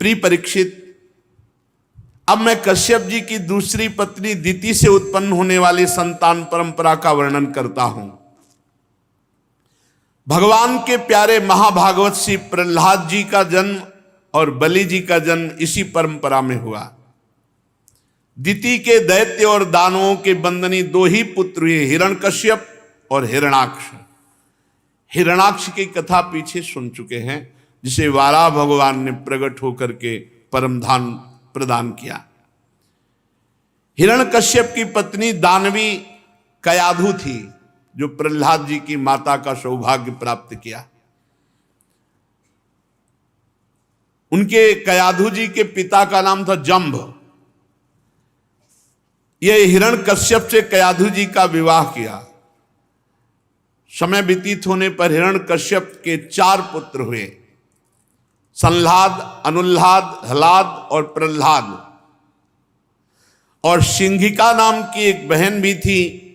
प्रिय परीक्षित, अब मैं कश्यप जी की दूसरी पत्नी दिति से उत्पन्न होने वाली संतान परंपरा का वर्णन करता हूं। भगवान के प्यारे महाभागवत श्री प्रहलाद जी का जन्म और बलि जी का जन्म इसी परंपरा में हुआ। दिति के दैत्य और दानवों के बंदनी दो ही पुत्र हुए, हिरण्यकश्यप और हिरणाक्ष। हिरणाक्ष की कथा पीछे सुन चुके हैं, जिसे वाराह भगवान ने प्रकट होकर के परम धाम प्रदान किया। हिरण्यकश्यप की पत्नी दानवी कयाधु थी, जो प्रहलाद जी की माता का सौभाग्य प्राप्त किया। उनके कयाधु जी के पिता का नाम था जंभ। यह हिरण्यकश्यप से कयाधु जी का विवाह किया। समय व्यतीत होने पर हिरण्यकश्यप के 4 पुत्र हुए, संलाद, अनुल्लाद, हलाद और प्रहलाद। और सिंहिका नाम की एक बहन भी थी,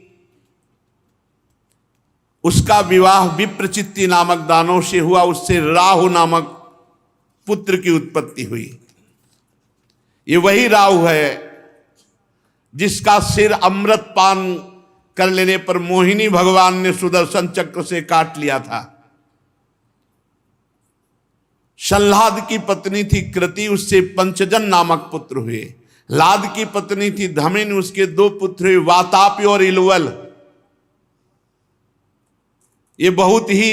उसका विवाह विप्रचित्ति नामक दानव से हुआ। उससे राहु नामक पुत्र की उत्पत्ति हुई। ये वही राहु है जिसका सिर अमृत पान कर लेने पर मोहिनी भगवान ने सुदर्शन चक्र से काट लिया था। संलाद की पत्नी थी कृति, उससे पंचजन नामक पुत्र हुए। लाद की पत्नी थी धमिन, उसके 2 पुत्र हुए, वातापी और इलवल। ये बहुत ही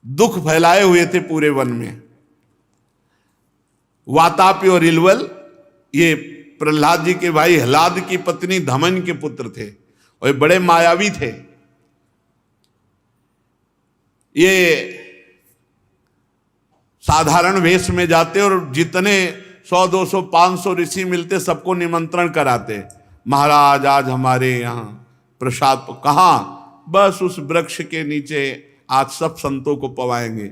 दुख फैलाए हुए थे पूरे वन में। वातापी और इलवल ये प्रहलाद जी के भाई हलाद की पत्नी धमन के पुत्र थे, और ये बड़े मायावी थे। ये साधारण वेश में जाते और जितने 100, 200, 500 ऋषि मिलते सबको निमंत्रण कराते, महाराज आज हमारे यहाँ प्रसाद। कहाँ? बस उस वृक्ष के नीचे आज सब संतों को पवाएंगे।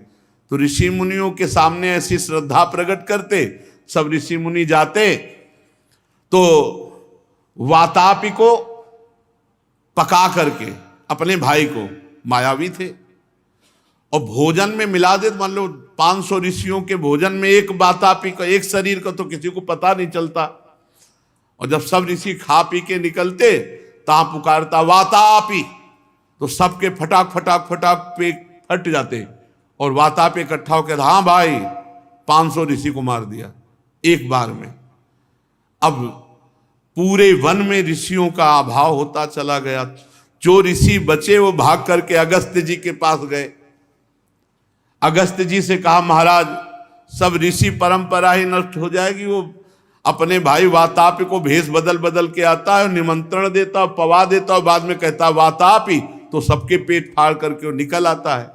तो ऋषि मुनियों के सामने ऐसी श्रद्धा प्रकट करते, सब ऋषि मुनि जाते तो वातापी को पका करके अपने भाई को, मायावी थे, और भोजन में मिला दे। मान लो 500 ऋषियों के भोजन में एक वातापी का, एक शरीर का तो किसी को पता नहीं चलता। और जब सब ऋषि खा पी के निकलते, ता पुकारता वातापी, तो सबके फटाक फटाक फटाक पे फट जाते, और वातापी इकट्ठा होकर, हाँ भाई 500 ऋषि को मार दिया एक बार में। अब पूरे वन में ऋषियों का अभाव होता चला गया। जो ऋषि बचे वो भाग करके अगस्त्य जी के पास गए। अगस्त्य जी से कहा, महाराज सब ऋषि परंपरा ही नष्ट हो जाएगी। वो अपने भाई वातापी को भेष बदल बदल के आता है, निमंत्रण देता, पवा देता, और बाद में कहता वातापी, तो सबके पेट फाड़ करके वो निकल आता है।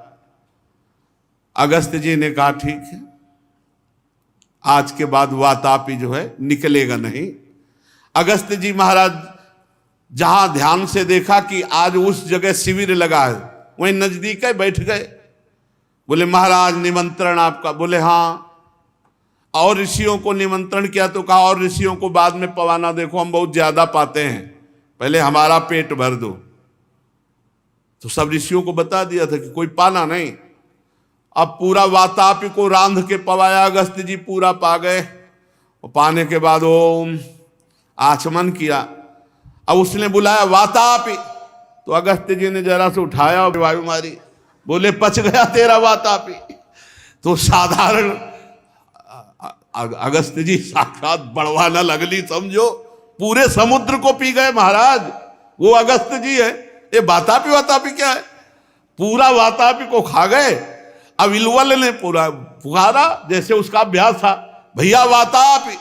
अगस्त्य जी ने कहा ठीक है, आज के बाद वातापी जो है निकलेगा नहीं। अगस्त्य जी महाराज जहां ध्यान से देखा कि आज उस जगह शिविर लगा है, वहीं नजदीक है, बैठ गए। बोले महाराज निमंत्रण आपका? बोले हाँ। और ऋषियों को निमंत्रण किया तो कहा और ऋषियों को बाद में पवाना, देखो हम बहुत ज्यादा पाते हैं, पहले हमारा पेट भर दो। तो सब ऋषियों को बता दिया था कि कोई पाना नहीं। अब पूरा वातापी को रांध के पवाया, अगस्त्य जी पूरा पा गए। और पाने के बाद ओम आचमन किया। अब उसने बुलाया वातापी, तो अगस्त्य जी ने जरा से उठाया और वायु मारी, बोले पच गया तेरा वातापी। तो साधारण अगस्त्य जी साक्षात बड़वाना लगली, समझो पूरे समुद्र को पी गए महाराज। वो अगस्त्य जी है, ये वातापी क्या है, पूरा वातापी को खा गए। अब इलवल ने पूरा पुकारा, जैसे उसका अभ्यास था, भैया वातापी।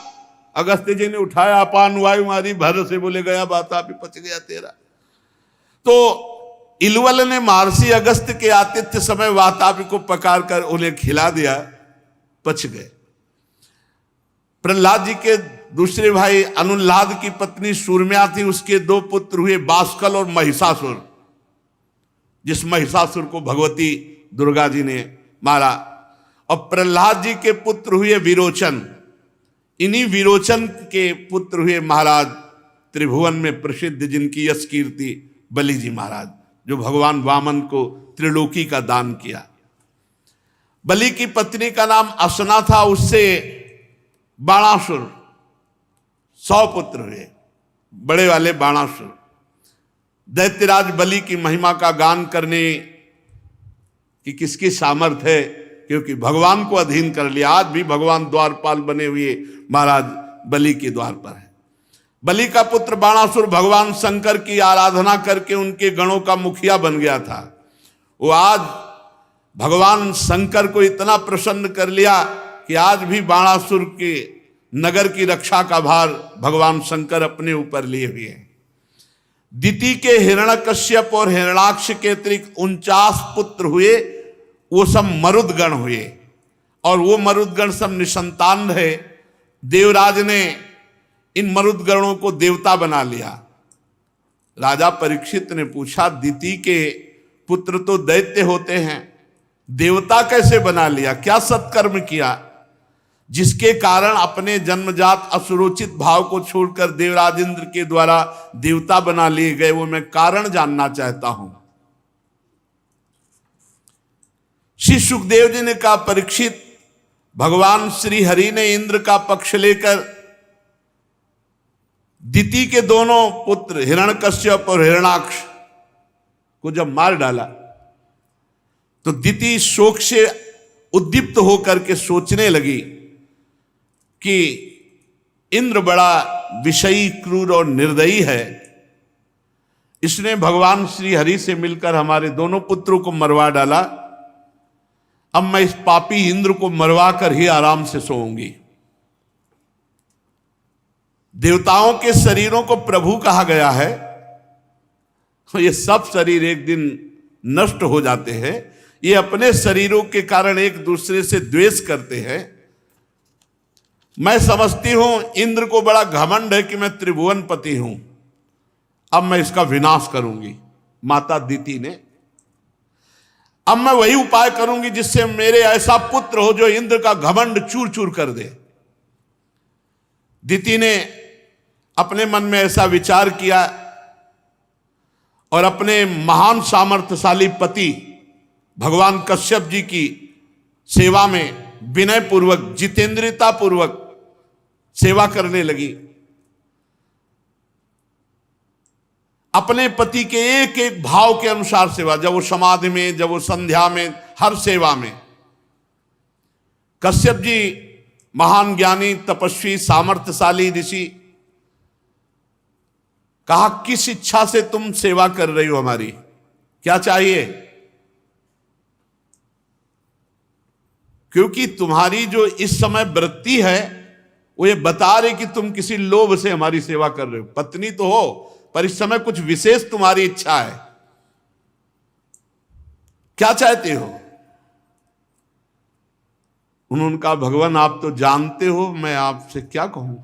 अगस्त्य जी ने उठाया, अपान वायु मारी, भर से बोले गया वातापी, पच गया तेरा। तो इलवल ने महर्षि अगस्त्य के आतिथ्य समय वातापी को पकार कर उन्हें खिला दिया, पच गए। प्रहलाद जी के दूसरे भाई अनुल्लाद की पत्नी सूर्म्या थी, उसके 2 पुत्र हुए, बाष्कल और महिषासुर, जिस महिषासुर को भगवती दुर्गा जी ने मारा। और प्रहलाद जी के पुत्र हुए विरोचन। इन्हीं विरोचन के पुत्र हुए महाराज त्रिभुवन में प्रसिद्ध, जिनकी यश कीर्ति बलि जी महाराज, जो भगवान वामन को त्रिलोकी का दान किया। बलि की पत्नी का नाम असना था, उससे बाणासुर 100 पुत्र हुए, बड़े वाले बाणासुर। दैत्यराज बलि की महिमा का गान करने की किसकी सामर्थ्य है, क्योंकि भगवान को अधीन कर लिया। आज भी भगवान द्वारपाल बने हुए महाराज बलि के द्वार पर है। बलि का पुत्र बाणासुर भगवान शंकर की आराधना करके उनके गणों का मुखिया बन गया था। वो आज भगवान शंकर को इतना प्रसन्न कर लिया कि आज भी बाणासुर के नगर की रक्षा का भार भगवान शंकर अपने ऊपर लिए हुए हैं। दिति के हिरण्यकश्यप और हिरण्याक्ष के अतिरिक्त 49 पुत्र हुए, वो सब मरुदगण हुए, और वो मरुदगण सब निसंतान रहे। देवराज ने इन मरुदगणों को देवता बना लिया। राजा परीक्षित ने पूछा, दिति के पुत्र तो दैत्य होते हैं, देवता कैसे बना लिया? क्या सत्कर्म किया जिसके कारण अपने जन्मजात असुरोचित भाव को छोड़कर देवराज इंद्र के द्वारा देवता बना लिए गए? वो मैं कारण जानना चाहता हूं। श्री सुखदेव जी ने कहा, परीक्षित, भगवान श्री हरि ने इंद्र का पक्ष लेकर दिति के दोनों पुत्र हिरण्यकश्यप और हिरण्याक्ष को जब मार डाला तो दिति शोक से उद्दीप्त होकर के सोचने लगी कि इंद्र बड़ा विषयी, क्रूर और निर्दयी है। इसने भगवान श्री हरि से मिलकर हमारे दोनों पुत्रों को मरवा डाला। अब मैं इस पापी इंद्र को मरवा कर ही आराम से सोऊंगी। देवताओं के शरीरों को प्रभु कहा गया है, ये सब शरीर एक दिन नष्ट हो जाते हैं। ये अपने शरीरों के कारण एक दूसरे से द्वेष करते हैं। मैं समझती हूं इंद्र को बड़ा घमंड है कि मैं त्रिभुवनपति हूं, अब मैं इसका विनाश करूंगी। माता दिति ने, अब मैं वही उपाय करूंगी जिससे मेरे ऐसा पुत्र हो जो इंद्र का घमंड चूर चूर कर दे। दिति ने अपने मन में ऐसा विचार किया और अपने महान सामर्थ्यशाली पति भगवान कश्यप जी की सेवा में विनय पूर्वक, जितेंद्रियता पूर्वक सेवा करने लगी। अपने पति के एक एक भाव के अनुसार सेवा, जब वो समाधि में, जब वो संध्या में, हर सेवा में। कश्यप जी महान ज्ञानी, तपस्वी, सामर्थ्यशाली ऋषि, कहा, किस इच्छा से तुम सेवा कर रही हो हमारी, क्या चाहिए? क्योंकि तुम्हारी जो इस समय वृत्ति है वो ये बता रही कि तुम किसी लोभ से हमारी सेवा कर रहे हो। पत्नी तो हो, पर इस समय कुछ विशेष तुम्हारी इच्छा है। क्या चाहते हो? उन्होंने कहा, भगवान आप तो जानते हो, मैं आपसे क्या कहूं।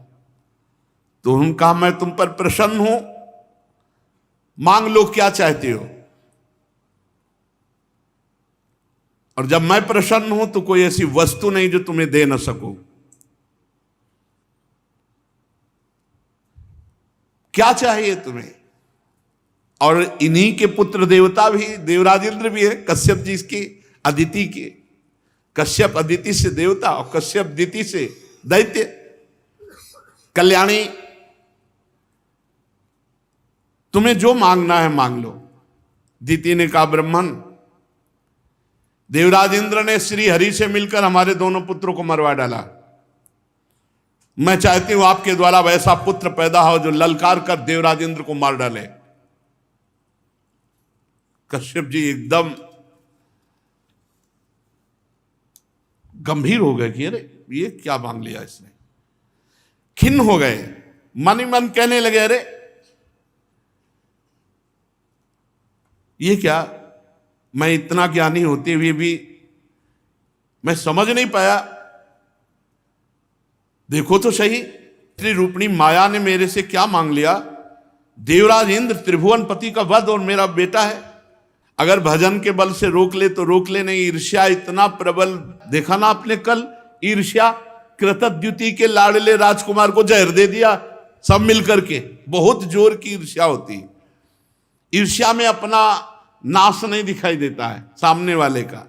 तो उन्होंने कहा, मैं तुम पर प्रसन्न हूं, मांग लो क्या चाहते हो। और जब मैं प्रसन्न हूं तो कोई ऐसी वस्तु नहीं जो तुम्हें दे न सकूं। क्या चाहिए तुम्हें? और इन्हीं के पुत्र देवता भी, देवराज इंद्र भी है, कश्यप जी की, अदिति के। कश्यप अदिति से देवता और कश्यप दिति से दैत्य। कल्याणी, तुम्हें जो मांगना है मांग लो। दिति ने कहा, ब्राह्मण, देवराज इंद्र ने श्री हरि से मिलकर हमारे दोनों पुत्रों को मरवा डाला। मैं चाहती हूं आपके द्वारा वैसा पुत्र पैदा हो जो ललकार कर देवराज इंद्र को मार डाले। कश्यप जी एकदम गंभीर हो गए कि अरे ये क्या मांग लिया इसने। खिन्न हो गए, मन ही मन कहने लगे, अरे ये क्या, मैं इतना ज्ञानी होते हुए भी मैं समझ नहीं पाया। देखो तो सही, त्रिरूपणी माया ने मेरे से क्या मांग लिया। देवराज इंद्र त्रिभुवनपति का वध और मेरा बेटा है। अगर भजन के बल से रोक ले तो रोक ले, नहीं ईर्ष्या इतना प्रबल। देखा ना आपने कल, ईर्ष्या, कृतद्युति के लाडले राजकुमार को जहर दे दिया सब मिलकर के। बहुत जोर की ईर्ष्या होती है। ईर्ष्या में अपना नाश नहीं दिखाई देता है सामने वाले का।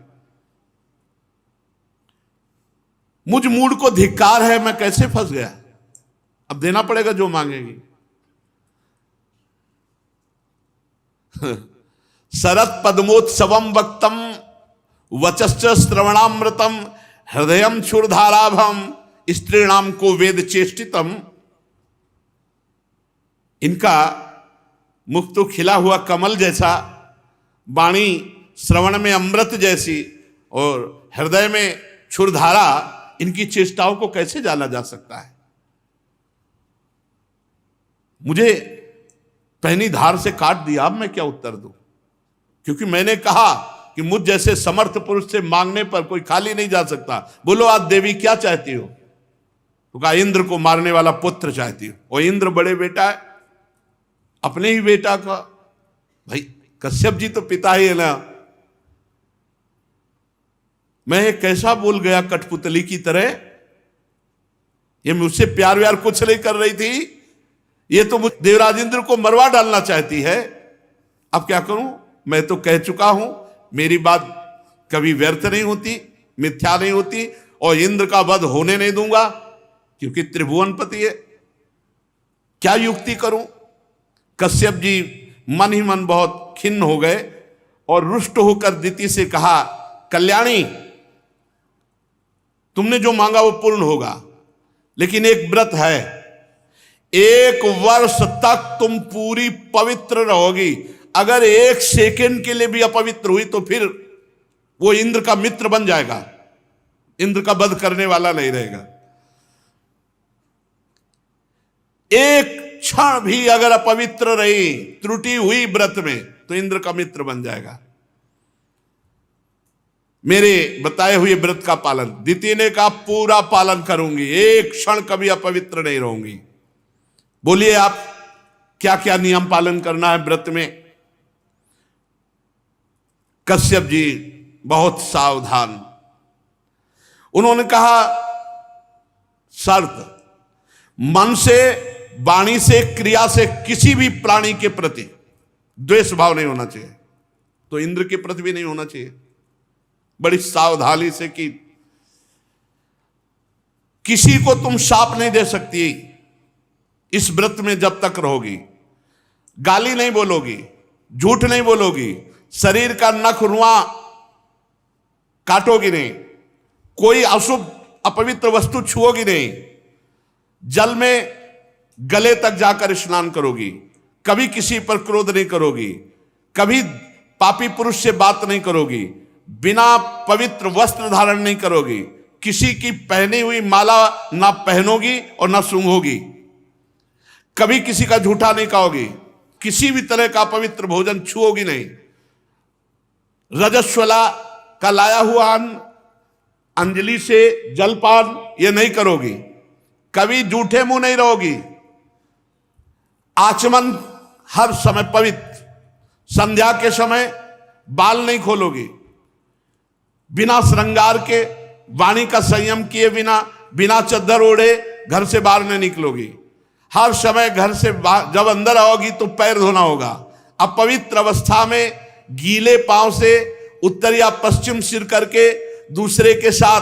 मुझ मूड को धिक्कार है, मैं कैसे फंस गया। अब देना पड़ेगा जो मांगेगी। शरत पद्मोत्सवम वक्तम वचश्च श्रवणामृतम हृदयम क्षुरधाराभम स्त्रीणाम को वेद चेष्टितम। इनका मुख तो खिला हुआ कमल जैसा, वाणी श्रवण में अमृत जैसी और हृदय में क्षुरधारा, इनकी चेष्टाओं को कैसे जाना जा सकता है। मुझे पहनी धार से काट दिया, अब मैं क्या उत्तर दूं। क्योंकि मैंने कहा कि मुझ जैसे समर्थ पुरुष से मांगने पर कोई खाली नहीं जा सकता। बोलो आज देवी क्या चाहती हो? तो कहा इंद्र को मारने वाला पुत्र चाहती हो। और इंद्र बड़े बेटा है, अपने ही बेटा का। भाई कश्यप जी तो पिता ही है ना। मैं कैसा बोल गया कठपुतली की तरह। ये मुझसे प्यार व्यार कुछ नहीं कर रही थी, ये तो देवराज इंद्र को मरवा डालना चाहती है। अब क्या करूं, मैं तो कह चुका हूं, मेरी बात कभी व्यर्थ नहीं होती, मिथ्या नहीं होती, और इंद्र का वध होने नहीं दूंगा, क्योंकि त्रिभुवनपति है। क्या युक्ति करूं। कश्यप जी मन ही मन बहुत खिन्न हो गए और रुष्ट होकर दिति से कहा, कल्याणी तुमने जो मांगा वो पूर्ण होगा, लेकिन एक व्रत है, 1 वर्ष तक तुम पूरी पवित्र रहोगी। अगर 1 सेकंड के लिए भी अपवित्र हुई तो फिर वो इंद्र का मित्र बन जाएगा, इंद्र का वध करने वाला नहीं रहेगा। 1 क्षण भी अगर अपवित्र रही, त्रुटि हुई व्रत में, तो इंद्र का मित्र बन जाएगा। मेरे बताए हुए व्रत का पालन, दिति ने कहा पूरा पालन करूंगी, 1 क्षण कभी अपवित्र नहीं रहूंगी। बोलिए आप क्या क्या नियम पालन करना है व्रत में। कश्यप जी बहुत सावधान। उन्होंने कहा शर्त, मन से, वाणी से, क्रिया से किसी भी प्राणी के प्रति द्वेष भाव नहीं होना चाहिए, तो इंद्र के प्रति भी नहीं होना चाहिए। बड़ी सावधानी से कि किसी को तुम शाप नहीं दे सकती इस व्रत में जब तक रहोगी। गाली नहीं बोलोगी, झूठ नहीं बोलोगी, शरीर का नख रुआ काटोगी नहीं, कोई अशुभ अपवित्र वस्तु छुओगी नहीं, जल में गले तक जाकर स्नान करोगी, कभी किसी पर क्रोध नहीं करोगी, कभी पापी पुरुष से बात नहीं करोगी, बिना पवित्र वस्त्र धारण नहीं करोगी, किसी की पहनी हुई माला ना पहनोगी और ना सूंघोगी, कभी किसी का झूठा नहीं खाओगी, किसी भी तरह का पवित्र भोजन छुओगी नहीं, रजस्वला का लाया हुआ अन्न, अंजलि से जलपान ये नहीं करोगी, कभी झूठे मुंह नहीं रहोगी, आचमन हर समय पवित्र, संध्या के समय बाल नहीं खोलोगी, बिना श्रृंगार के, वाणी का संयम किए बिना, बिना चद्दर ओढ़े घर से बाहर नहीं निकलोगी, हर समय घर से जब अंदर आओगी तो पैर धोना होगा, अपवित्र अवस्था में गीले पांव से उत्तर या पश्चिम सिर करके दूसरे के साथ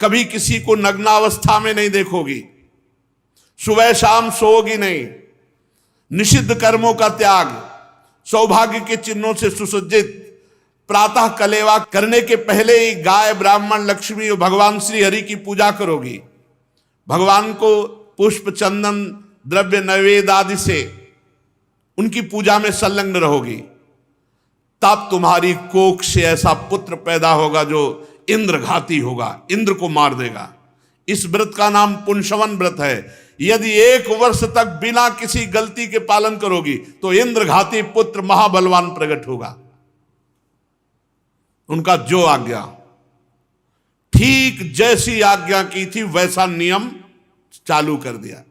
कभी किसी को नग्नावस्था में नहीं देखोगी, सुबह शाम सोओगी नहीं, निषिद्ध कर्मों का त्याग, सौभाग्य के चिन्हों से सुसज्जित, प्रातः कलेवा करने के पहले ही गाय, ब्राह्मण, लक्ष्मी और भगवान श्री हरि की पूजा करोगी, भगवान को पुष्प, चंदन, द्रव्य, नैवेद्य आदि से उनकी पूजा में संलग्न रहोगी। तब तुम्हारी कोख से ऐसा पुत्र पैदा होगा जो इंद्रघाती होगा, इंद्र को मार देगा। इस व्रत का नाम पुंसवन व्रत है। यदि 1 वर्ष तक बिना किसी गलती के पालन करोगी तो इंद्रघाती पुत्र महाबलवान प्रकट होगा। उनका जो आज्ञा, ठीक जैसी आज्ञा की थी वैसा नियम चालू कर दिया।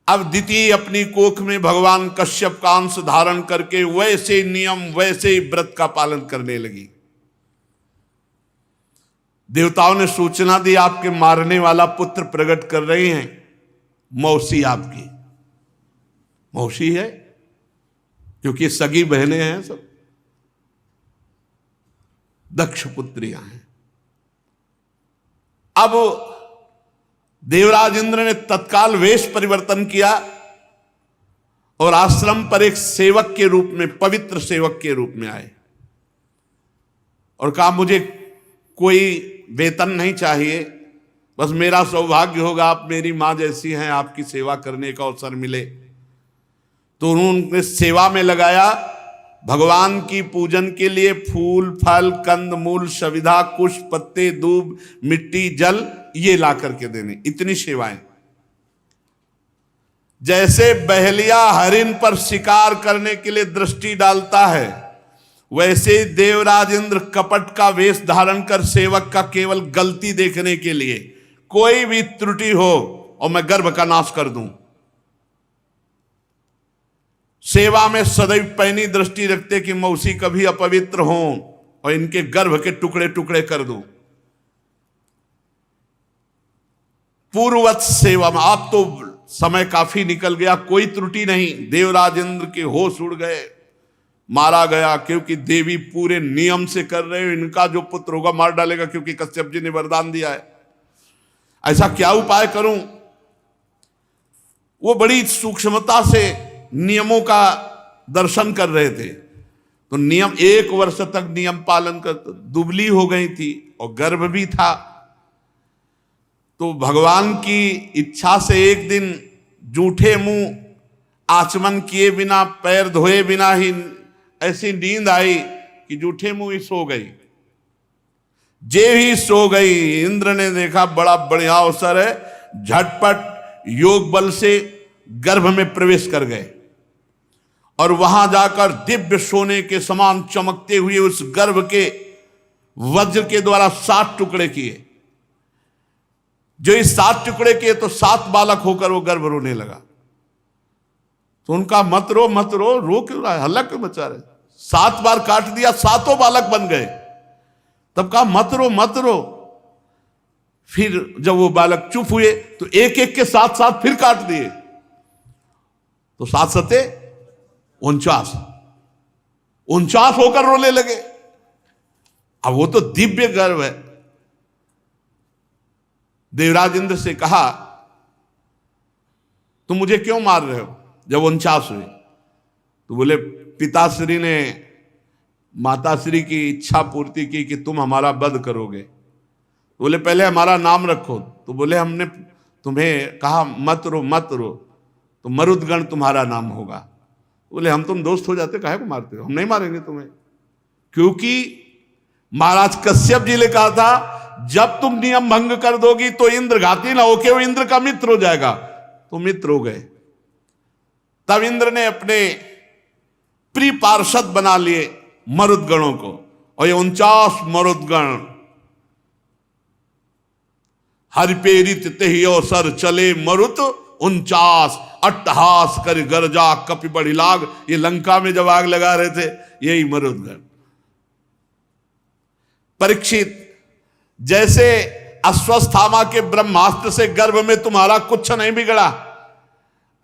अब दिति अपनी कोख में भगवान कश्यप का अंश धारण करके वैसे नियम, वैसे ही व्रत का पालन करने लगी। देवताओं ने सूचना दी आपके मारने वाला पुत्र प्रकट कर रहे हैं। मौसी आपकी मौसी है, क्योंकि सगी बहनें हैं, सब दक्ष पुत्रियां हैं। अब देवराज इंद्र ने तत्काल वेश परिवर्तन किया और आश्रम पर एक सेवक के रूप में, पवित्र सेवक के रूप में आए और कहा मुझे कोई वेतन नहीं चाहिए, बस मेरा सौभाग्य होगा आप मेरी मां जैसी हैं, आपकी सेवा करने का अवसर मिले। तो उन्होंने सेवा में लगाया। भगवान की पूजन के लिए फूल फल कंद मूल सविधा कुश पत्ते दूब मिट्टी जल ये ला करके देने, इतनी सेवाएं। जैसे बहलिया हरिन पर शिकार करने के लिए दृष्टि डालता है, वैसे देवराज इंद्र कपट का वेश धारण कर सेवक का केवल गलती देखने के लिए, कोई भी त्रुटि हो और मैं गर्भ का नाश कर दूं। सेवा में सदैव पैनी दृष्टि रखते कि मौसी कभी अपवित्र हो और इनके गर्भ के टुकड़े टुकड़े कर दूं। पूर्ववत सेवा में, आप तो समय काफी निकल गया, कोई त्रुटि नहीं। देवराज इंद्र के होश उड़ गए, मारा गया, क्योंकि देवी पूरे नियम से कर रहे हो, इनका जो पुत्र होगा मार डालेगा, क्योंकि कश्यप जी ने वरदान दिया है। ऐसा क्या उपाय करूं? वो बड़ी सूक्ष्मता से नियमों का दर्शन कर रहे थे। तो नियम 1 वर्ष तक नियम पालन कर, दुबली हो गई थी और गर्भ भी था। तो भगवान की इच्छा से एक दिन जूठे मुंह आचमन किए बिना, पैर धोए बिना ही ऐसी नींद आई कि जूठे मुंह ही सो गई। जे ही सो गई, इंद्र ने देखा बड़ा बढ़िया अवसर है, झटपट योग बल से गर्भ में प्रवेश कर गए और वहां जाकर दिव्य सोने के समान चमकते हुए उस गर्भ के वज्र के द्वारा 7 टुकड़े किए। जो इस 7 टुकड़े किए तो 7 बालक होकर वो गर्भ रोने लगा। तो उनका मत रो मत रो, रो क्यों रहा है, हल्ला क्यों मचा रहे? 7 बार काट दिया, 7 बालक बन गए। तब कहा मत रो मत रो। फिर जब वो बालक चुप हुए तो एक एक के साथ साथ फिर काट दिए, तो 7 सते 49 होकर रोने लगे। अब वो तो दिव्य गर्भ है। देवराज इंद्र से कहा तुम मुझे क्यों मार रहे हो? जब 49 हुए तो बोले पिताश्री ने माताश्री की इच्छा पूर्ति की कि तुम हमारा वध करोगे। तो बोले पहले हमारा नाम रखो। तो बोले हमने तुम्हें कहा मत रो मत रो, तो मरुदगण तुम्हारा नाम होगा। बोले हम तुम दोस्त हो जाते, काहे को मारते हो? हम नहीं मारेंगे तुम्हें, क्योंकि महाराज कश्यप जी ने कहा था जब तुम नियम भंग कर दोगी तो इंद्र घाती ना होके वो इंद्र का मित्र हो जाएगा। तो मित्र हो गए। तब इंद्र ने अपने प्रिय पार्षद बना लिए मरुदगणों को, और ये 49 मरुदगण हरिपेरित तेहि अवसर चले मरुत 49 अट्टहास कर गरजा कपि बड़ी लाग। ये लंका में जब आग लगा रहे थे यही मरुदगण। परीक्षित, जैसे अश्वत्थामा के ब्रह्मास्त्र से गर्भ में तुम्हारा कुछ नहीं बिगड़ा,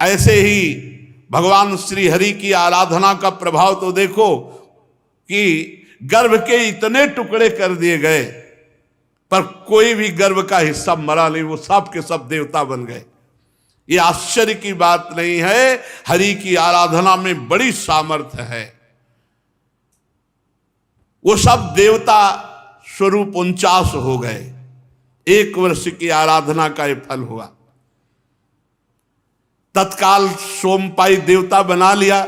ऐसे ही भगवान श्री हरि की आराधना का प्रभाव तो देखो कि गर्भ के इतने टुकड़े कर दिए गए पर कोई भी गर्भ का हिस्सा मरा नहीं, वो सब के सब देवता बन गए। ये आश्चर्य की बात नहीं है, हरि की आराधना में बड़ी सामर्थ्य है। वो सब देवता स्वरूप 49 हो गए। 1 वर्ष की आराधना का ये फल हुआ। तत्काल सोमपाई देवता बना लिया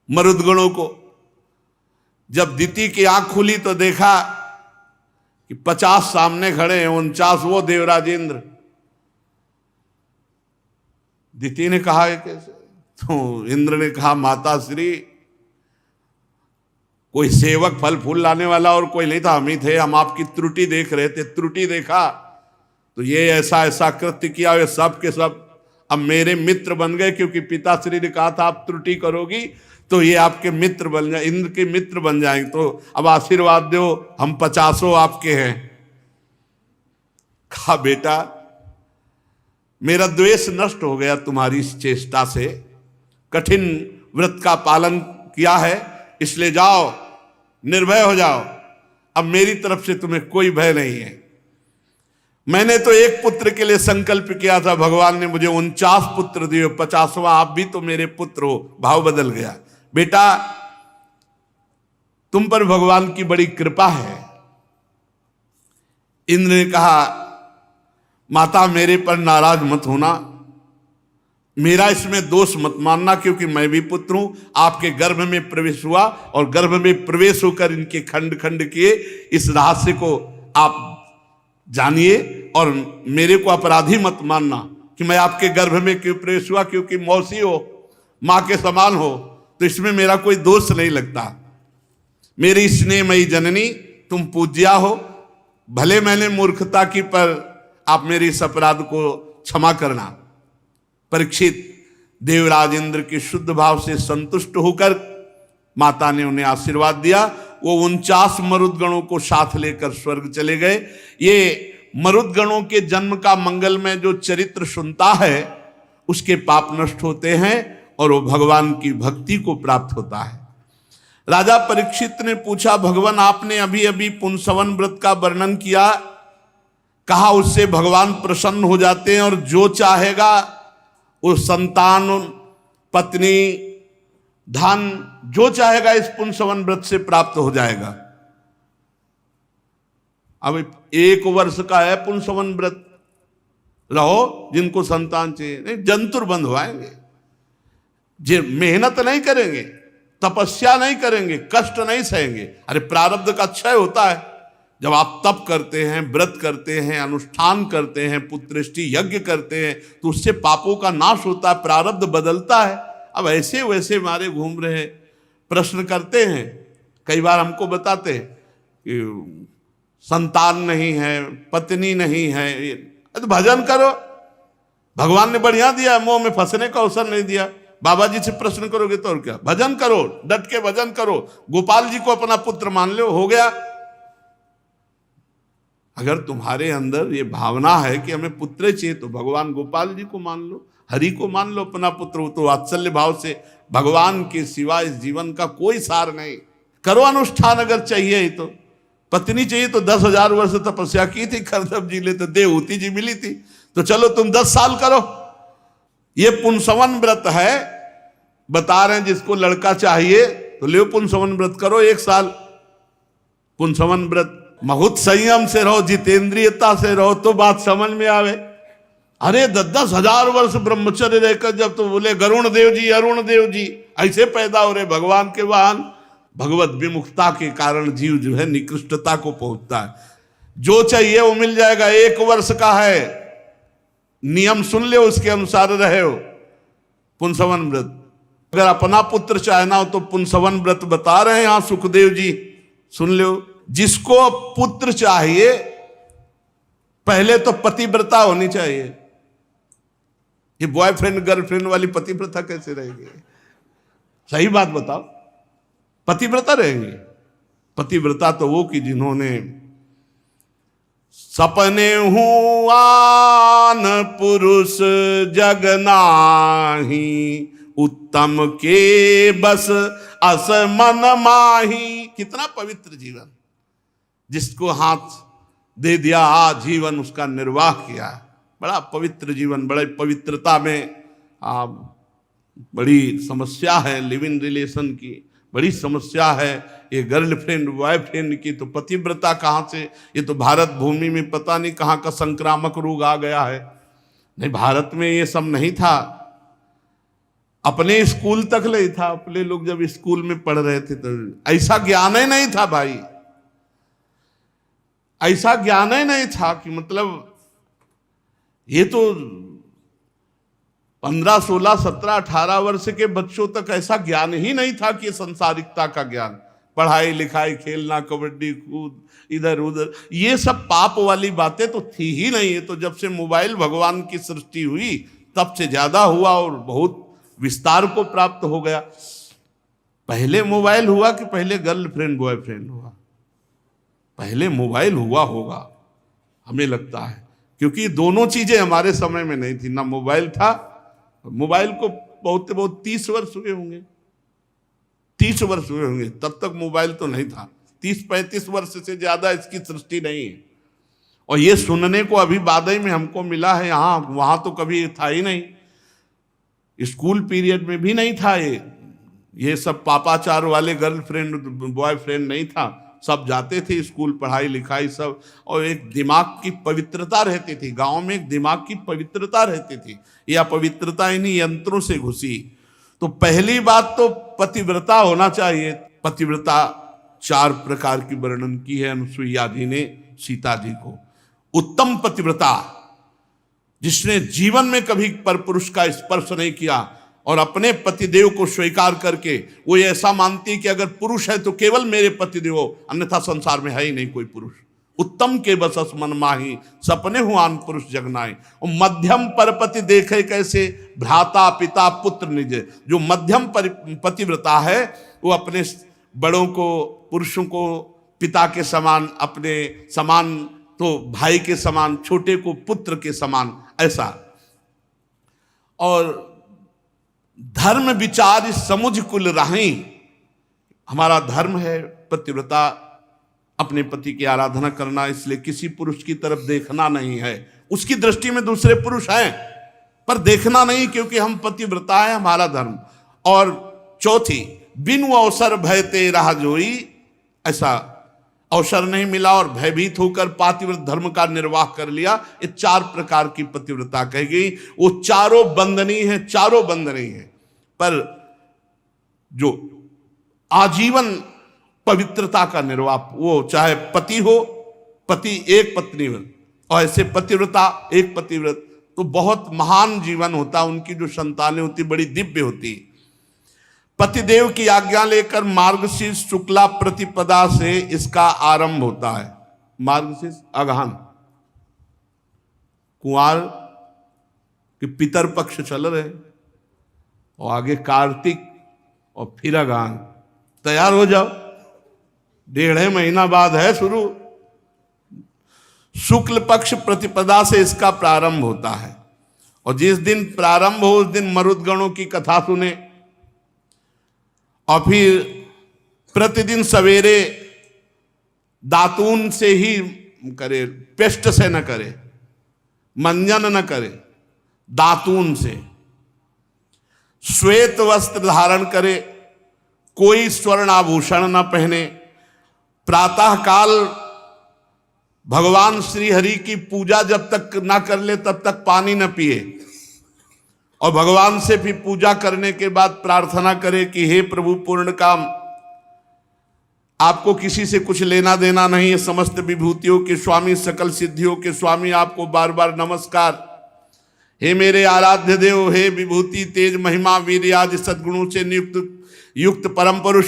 मरुदगणों को। जब दिति की आंख खुली तो देखा कि 50 सामने खड़े हैं, 49 वो देवराज इंद्र। दिति ने कहा कैसे? तो इंद्र ने कहा माता श्री, कोई सेवक फल फूल लाने वाला और कोई नहीं था, हम ही थे। हम आपकी त्रुटि देख रहे थे, त्रुटि देखा तो ये ऐसा ऐसा कृत्य किया, ये सब के सब अब मेरे मित्र बन गए, क्योंकि पिताश्री ने कहा था आप त्रुटि करोगी तो ये आपके मित्र बन जाए, इंद्र के मित्र बन जाएंगे। तो अब आशीर्वाद दो, हम 50 आपके हैं। कहा बेटा मेरा द्वेष नष्ट हो गया तुम्हारी इस चेष्टा से, कठिन व्रत का पालन किया है, इसलिए जाओ निर्भय हो जाओ, अब मेरी तरफ से तुम्हें कोई भय नहीं है। मैंने तो एक पुत्र के लिए संकल्प किया था, भगवान ने मुझे 49 पुत्र दिए, 50वां आप भी तो मेरे पुत्र हो। भाव बदल गया। बेटा तुम पर भगवान की बड़ी कृपा है। इंद्र ने कहा माता मेरे पर नाराज मत होना, मेरा इसमें दोष मत मानना, क्योंकि मैं भी पुत्र हूं। आपके गर्भ में प्रवेश हुआ और गर्भ में प्रवेश होकर इनके खंड खंड किए। इस रहस्य को आप जानिए और मेरे को अपराधी मत मानना कि मैं आपके गर्भ में क्यों प्रवेश हुआ, क्योंकि मौसी हो, मां के समान हो, तो इसमें मेरा कोई दोष नहीं लगता। मेरी स्नेहमयी जननी तुम पूज्या हो, भले मैंने मूर्खता की, पर आप मेरे इस अपराध को क्षमा करना। परीक्षित देवराज इंद्र के शुद्ध भाव से संतुष्ट होकर माता ने उन्हें आशीर्वाद दिया। वो 49 मरुदगणों को साथ लेकर स्वर्ग चले गए। ये मरुदगणों के जन्म का मंगलमय जो चरित्र सुनता है उसके पाप नष्ट होते हैं और वो भगवान की भक्ति को प्राप्त होता है। राजा परीक्षित ने पूछा भगवान आपने अभी अभी पुंसवन व्रत का वर्णन किया, कहा उससे भगवान प्रसन्न हो जाते हैं और जो चाहेगा वो संतान, पत्नी, धन, जो चाहेगा इस पुंसवन व्रत से प्राप्त हो जाएगा। अब 1 वर्ष का है पुंसवन व्रत, रहो, जिनको संतान चाहिए नहीं, जंतुर बंद होएंगे, जे मेहनत नहीं करेंगे, तपस्या नहीं करेंगे, कष्ट नहीं सहेंगे। अरे प्रारब्ध का क्षय होता है जब आप तप करते हैं, व्रत करते हैं, अनुष्ठान करते हैं, पुत्रष्टि यज्ञ करते हैं, तो उससे पापों का नाश होता है, प्रारब्ध बदलता है। अब ऐसे वैसे मारे घूम रहे, प्रश्न करते हैं, कई बार हमको बताते हैं कि संतान नहीं है, पत्नी नहीं है, तो भजन करो, भगवान ने बढ़िया दिया, मुंह में फंसने का अवसर नहीं दिया। बाबा जी से प्रश्न करोगे तो और क्या, भजन करो, डट के भजन करो, गोपाल जी को अपना पुत्र मान लो, हो गया। अगर तुम्हारे अंदर ये भावना है कि हमें पुत्र चाहिए तो भगवान गोपाल जी को मान लो, हरि को मान लो अपना पुत्र। तो वात्सल्य भाव से भगवान के सिवा इस जीवन का कोई सार नहीं। करो अनुष्ठान, अगर चाहिए ही तो। पत्नी चाहिए तो 10,000 वर्ष तपस्या की थी करदम जी ने, तो देवहूति जी मिली थी, तो चलो तुम 10 साल करो। ये पुंसवन व्रत है, बता रहे हैं जिसको लड़का चाहिए तो ले पुंसवन व्रत करो 1 साल। पुंसवन व्रत बहुत संयम से रहो, जितेंद्रियता से रहो तो बात समझ में आवे। अरे 10,000 वर्ष ब्रह्मचर्य रहकर जब तो बोले गरुण देव जी, अरुण देव जी ऐसे पैदा हो रहे भगवान के वाहन। भगवत विमुखता के कारण जीव जो है निकृष्टता को पहुंचता है। जो चाहिए वो मिल जाएगा। 1 वर्ष का है, नियम सुन ले, उसके अनुसार रहे हो। पुंसवन व्रत, अगर अपना पुत्र चाहना हो तो पुंसवन व्रत बता रहे हैं यहां सुखदेव जी, सुन लो। जिसको पुत्र चाहिए पहले तो पतिव्रता होनी चाहिए। ये बॉयफ्रेंड गर्लफ्रेंड वाली पतिव्रता कैसे रहेगी? सही बात बताओ, पतिव्रता रहेंगे। पतिव्रता तो वो कि जिन्होंने सपने हुआन पुरुष जग नाही, उत्तम के बस अस मन माही। कितना पवित्र जीवन, जिसको हाथ दे दिया जीवन उसका निर्वाह किया। बड़ा पवित्र जीवन, बड़े पवित्रता में बड़ी समस्या है। लिव इन रिलेशन की बड़ी समस्या है। ये गर्लफ्रेंड बॉयफ्रेंड की तो पतिव्रता कहाँ से? ये तो भारत भूमि में पता नहीं कहाँ का संक्रामक रोग आ गया है। नहीं, भारत में ये सब नहीं था। अपने स्कूल तक नहीं था। अपने लोग जब स्कूल में पढ़ रहे थे तो ऐसा ज्ञान ही नहीं था भाई, ऐसा ज्ञान ही नहीं था कि मतलब ये तो 15, 16, 17, 18 वर्ष के बच्चों तक ऐसा ज्ञान ही नहीं था कि संसारिकता का ज्ञान, पढ़ाई लिखाई, खेलना, कबड्डी कूद, इधर उधर, ये सब पाप वाली बातें तो थी ही नहीं। है तो जब से मोबाइल भगवान की सृष्टि हुई तब से ज्यादा हुआ और बहुत विस्तार को प्राप्त हो गया। पहले मोबाइल हुआ कि पहले गर्लफ्रेंड बॉयफ्रेंड हुआ? पहले मोबाइल हुआ होगा, हमें लगता है, क्योंकि दोनों चीजें हमारे समय में नहीं थी। ना मोबाइल था, मोबाइल को बहुत 30 वर्ष हुए होंगे, 30 वर्ष हुए होंगे, तब तक मोबाइल तो नहीं था। 30-35 वर्ष से ज्यादा इसकी सृष्टि नहीं है। और ये सुनने को अभी बादई में हमको मिला है, यहाँ वहां तो कभी था ही नहीं, स्कूल पीरियड में भी नहीं था ये सब पापाचार वाले गर्लफ्रेंड बॉयफ्रेंड नहीं था, सब जाते थे स्कूल, पढ़ाई लिखाई सब, और एक दिमाग की पवित्रता रहती थी गांव में, एक दिमाग की पवित्रता रहती थी। यह अपवित्रता इन्हीं यंत्रों से घुसी। तो पहली बात तो पतिव्रता होना चाहिए। पतिव्रता 4 प्रकार की वर्णन की है अनुसुईया जी ने सीता जी को। उत्तम पतिव्रता, जिसने जीवन में कभी परपुरुष का स्पर्श नहीं किया और अपने पतिदेव को स्वीकार करके वो ऐसा मानती है कि अगर पुरुष है तो केवल मेरे पतिदेव हो, अन्यथा संसार में है ही नहीं कोई पुरुष। उत्तम के बसस मन माही, सपने हुआन पुरुष जगनाए। और मध्यम परपति देखे कैसे, भ्राता पिता पुत्र निज। जो मध्यम पतिव्रता है वो अपने बड़ों को, पुरुषों को पिता के समान, अपने समान तो भाई के समान, छोटे को पुत्र के समान, ऐसा। और धर्म विचार समुझ कुल राही, हमारा धर्म है पतिव्रता, अपने पति की आराधना करना, इसलिए किसी पुरुष की तरफ देखना नहीं है। उसकी दृष्टि में दूसरे पुरुष हैं पर देखना नहीं, क्योंकि हम पतिव्रता है, हमारा धर्म। और चौथी, बिनु अवसर भयते राह जोई, ऐसा अवसर नहीं मिला और भयभीत होकर पातिव्रत धर्म का निर्वाह कर लिया। ये 4 प्रकार की पतिव्रता कही गई। वो चारों बंदनीय है, चारों बंदनीय है, पर जो आजीवन पवित्रता का निर्वाह, वो चाहे पति हो, पति एक पत्नी हो, और ऐसे पतिव्रता एक पतिव्रत, तो बहुत महान जीवन होता। उनकी जो संतानें होती बड़ी दिव्य होती। पतिदेव की आज्ञा लेकर मार्गशीर्ष शुक्ला प्रतिपदा से इसका आरंभ होता है। मार्गशीर्ष अगहन, कुंवार के पितर पक्ष चल रहे, और आगे कार्तिक और फिर अगहन। तैयार हो जाओ, 1.5 महीना बाद है शुरू। शुक्ल पक्ष प्रतिपदा से इसका प्रारंभ होता है, और जिस दिन प्रारंभ हो उस दिन मरुदगणों की कथा सुने, और फिर प्रतिदिन सवेरे दातून से ही करे, पेस्ट से न करे, मंजन न करे, दातून से। श्वेत वस्त्र धारण करे, कोई स्वर्ण आभूषण न पहने। प्रातः काल भगवान श्री हरि की पूजा जब तक ना कर ले तब तक पानी न पिए, और भगवान से भी पूजा करने के बाद प्रार्थना करे कि हे प्रभु पूर्ण काम, आपको किसी से कुछ लेना देना नहीं है, समस्त विभूतियों के स्वामी, सकल सिद्धियों के स्वामी, आपको बार बार नमस्कार। हे मेरे आराध्य देव, हे विभूति तेज महिमा वीर आदि सद्गुणों से युक्त परम पुरुष,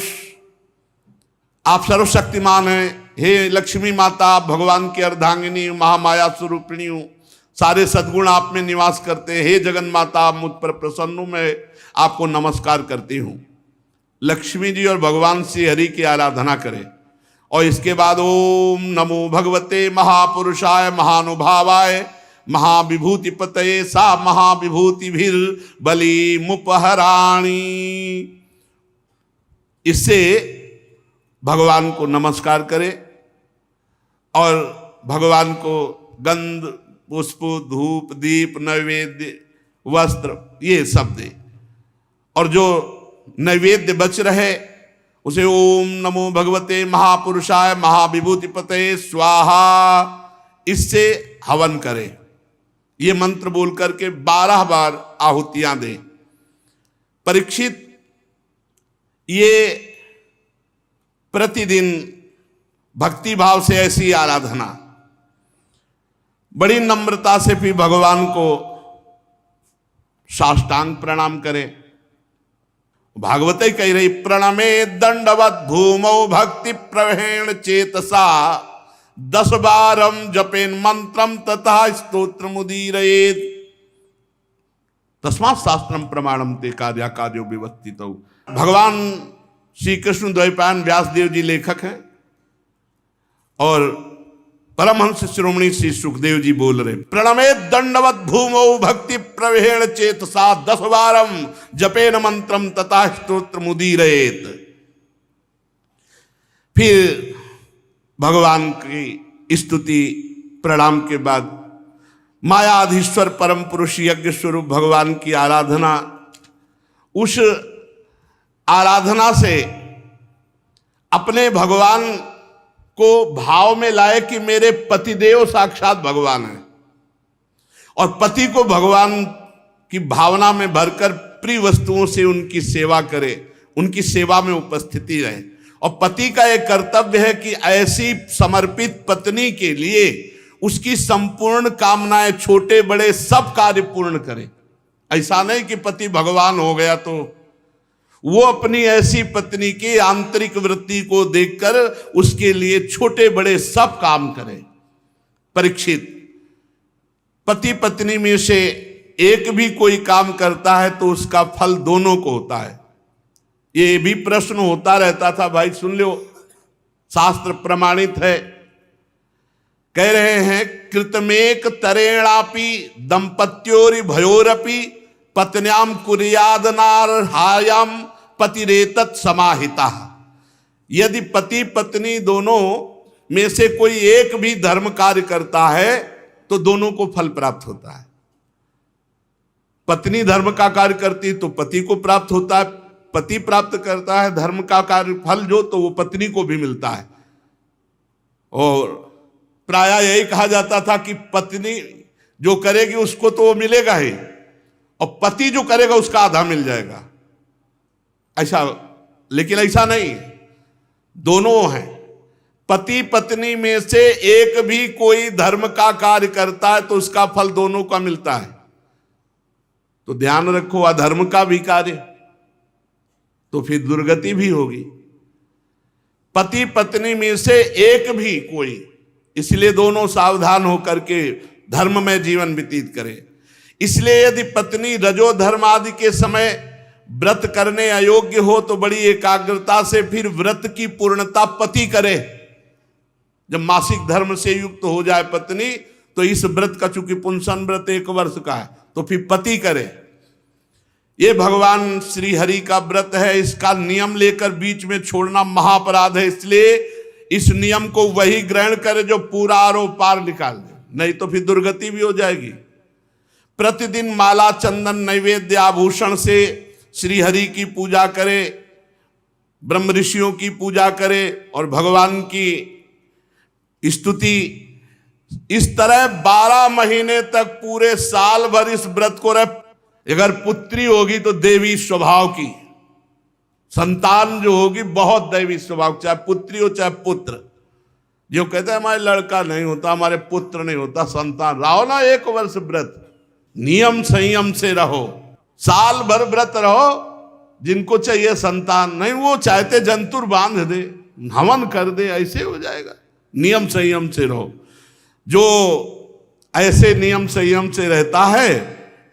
आप सर्वशक्तिमान हैं। हे लक्ष्मी माता, आप भगवान की अर्धांगिनी महामाया स्वरूपिणी हो, सारे सद्गुण आप में निवास करते हैं। हे जगन माता, आप मुझ पर प्रसन्न हो, मैं आपको नमस्कार करती हूँ। लक्ष्मी जी और भगवान श्री हरि की आराधना करें, और इसके बाद ओम नमो भगवते महापुरुषाय महानुभावाय महाविभूति पतये सा महाविभूति भीर बली मुपहराणी। इससे भगवान को नमस्कार करें और भगवान को गंध, पुष्प, धूप, दीप, नैवेद्य, वस्त्र ये सब दे, और जो नैवेद्य बच रहे उसे ओम नमो भगवते महापुरुषाय महाविभूति पतये स्वाहा, इससे हवन करे। ये मंत्र बोल करके 12 बार आहुतियां दें। परीक्षित ये प्रतिदिन भक्ति भाव से ऐसी आराधना, बड़ी नम्रता से भी भगवान को साष्टांग प्रणाम करें। भागवत ही कह रही, प्रणमे दंडवत भूमौ भक्ति प्रवेण चेतसा 10 बारम जपेन मंत्रम तथा स्तोत्र मुदीरयेत तस्मात् शास्त्रम प्रमाणम ते कार्या कार्यो विवस्थित। भगवान श्री कृष्ण द्वैपायन व्यासदेव जी लेखक हैं, और परमहंस शिरोमणि श्री सुखदेव जी बोल रहे, प्रणमे दंडवत भूमौ भक्ति प्रवेण चेतसा 10 बारम जपेन मंत्रम तथा स्तोत्र मुदीरयेत। फिर भगवान की स्तुति प्रणाम के बाद मायाधीश्वर परम पुरुष यज्ञ स्वरूप भगवान की आराधना, उस आराधना से अपने भगवान को भाव में लाए कि मेरे पतिदेव साक्षात भगवान है, और पति को भगवान की भावना में भरकर प्रिय वस्तुओं से उनकी सेवा करे, उनकी सेवा में उपस्थिति रहे। और पति का एक कर्तव्य है कि ऐसी समर्पित पत्नी के लिए उसकी संपूर्ण कामनाएं, छोटे बड़े सब कार्य पूर्ण करे। ऐसा नहीं कि पति भगवान हो गया तो वो अपनी ऐसी पत्नी की आंतरिक वृत्ति को देखकर उसके लिए छोटे बड़े सब काम करे। परीक्षित, पति पत्नी में से एक भी कोई काम करता है तो उसका फल दोनों को होता है। ये भी प्रश्न होता रहता था, भाई सुन लो, शास्त्र प्रमाणित है। कह रहे हैं कृतमेक तरेणापि दंपत्योरि भयोरपि पत्न्याम कुर्यादनार्हायाम पतिरेतत् समाहिता। यदि पति पत्नी दोनों में से कोई एक भी धर्म कार्य करता है तो दोनों को फल प्राप्त होता है। पत्नी धर्म का कार्य करती तो पति को प्राप्त होता है, पति प्राप्त करता है धर्म का कार्य फल जो, तो वो पत्नी को भी मिलता है। और प्रायः यही कहा जाता था कि पत्नी जो करेगी उसको तो वो मिलेगा ही, और पति जो करेगा उसका आधा मिल जाएगा, ऐसा। लेकिन ऐसा नहीं, दोनों हैं। पति पत्नी में से एक भी कोई धर्म का कार्य करता है तो उसका फल दोनों का मिलता है। तो ध्यान रखो, अधर्म का भी कार्य तो फिर दुर्गति भी होगी। पति पत्नी में से एक भी कोई, इसलिए दोनों सावधान होकर के धर्म में जीवन व्यतीत करें। इसलिए यदि पत्नी रजो धर्म आदि के समय व्रत करने अयोग्य हो तो बड़ी एकाग्रता से फिर व्रत की पूर्णता पति करे। जब मासिक धर्म से युक्त हो जाए पत्नी तो इस व्रत का, चूंकि पुंसन व्रत 1 वर्ष का है, तो फिर पति करे। ये भगवान श्री हरि का व्रत है, इसका नियम लेकर बीच में छोड़ना महापराध है। इसलिए इस नियम को वही ग्रहण करे जो पूरा आरो पार निकाल दे, नहीं तो फिर दुर्गति भी हो जाएगी। प्रतिदिन माला चंदन नैवेद्य आभूषण से श्री हरि की पूजा करे, ब्रह्म ऋषियों की पूजा करे और भगवान की स्तुति। इस तरह 12 महीने तक पूरे साल भर इस व्रत को रहे। अगर पुत्री होगी तो देवी स्वभाव की, संतान जो होगी बहुत दैवी स्वभाव, चाहे पुत्री हो चाहे पुत्र। जो कहते हैं हमारे लड़का नहीं होता, हमारे पुत्र नहीं होता, संतान रहो ना 1 वर्ष व्रत, नियम संयम से रहो, साल भर व्रत रहो। जिनको चाहिए संतान नहीं, वो चाहते जंतुर बांध दे, हवन कर दे, ऐसे हो जाएगा। नियम संयम से रहो। जो ऐसे नियम संयम से रहता है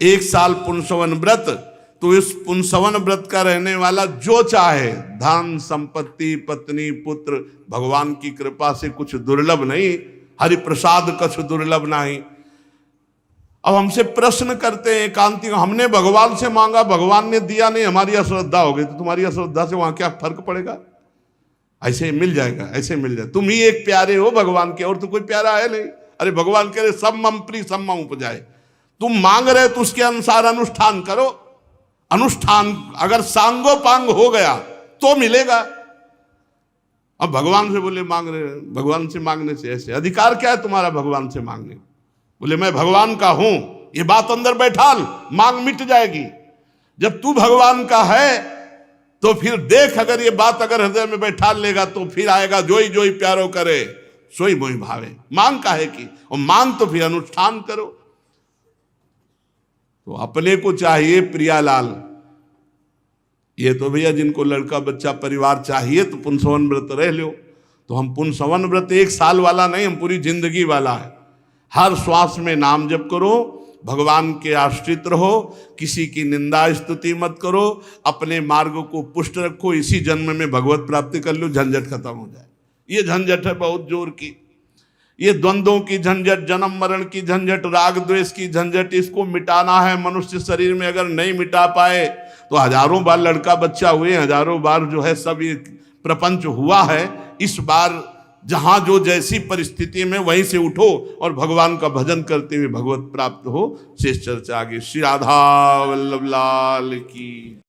1 साल पुंसवन व्रत, तो इस पुंसवन व्रत का रहने वाला जो चाहे धन संपत्ति पत्नी पुत्र, भगवान की कृपा से कुछ दुर्लभ नहीं, हरि प्रसाद कुछ दुर्लभ नहीं। अब हमसे प्रश्न करते हैं एकांतिक, हमने भगवान से मांगा, भगवान ने दिया नहीं, हमारी अश्रद्धा हो गई, तो तुम्हारी अश्रद्धा से वहां क्या फर्क पड़ेगा? ऐसे मिल जाएगा, ऐसे मिल जाए। तुम ही एक प्यारे हो भगवान के, और तो कोई प्यारा है नहीं। अरे भगवान कह रहे सब मम प्रिय सब मम उपजाए। तुम मांग रहे तो उसके अनुसार अनुष्ठान करो। अनुष्ठान अगर सांगो पांग हो गया तो मिलेगा। अब भगवान से बोले मांग रहे, भगवान से मांगने से ऐसे अधिकार क्या है तुम्हारा भगवान से मांगने? बोले मैं भगवान का हूं, ये बात अंदर बैठाल, मांग मिट जाएगी। जब तू भगवान का है तो फिर देख, अगर ये बात अगर हृदय में बैठा लेगा तो फिर आएगा जोई जोई प्यारो करे सोई मोई भावे। मांग का है कि, और मांग तो फिर अनुष्ठान करो। तो अपने को चाहिए प्रियालाल, ये तो भैया जिनको लड़का बच्चा परिवार चाहिए तो पुंसवन व्रत रह लो। तो हम पुंसवन व्रत 1 साल वाला नहीं, हम पूरी जिंदगी वाला है। हर श्वास में नाम जप करो, भगवान के आश्रित रहो, किसी की निंदा स्तुति मत करो, अपने मार्ग को पुष्ट रखो। इसी जन्म में भगवत प्राप्ति कर लो, झंझट खत्म हो जाए। ये झंझट है बहुत जोर की, ये द्वंद्वों की झंझट, जन्म मरण की झंझट, राग द्वेष की झंझट, इसको मिटाना है। मनुष्य शरीर में अगर नहीं मिटा पाए तो हजारों बार लड़का बच्चा हुए, हजारों बार जो है सब ये प्रपंच हुआ है। इस बार जहां जो जैसी परिस्थिति में वहीं से उठो और भगवान का भजन करते हुए भगवत प्राप्त हो। शेष चर्चा आगे। श्री राधा वल्लभ लाल की।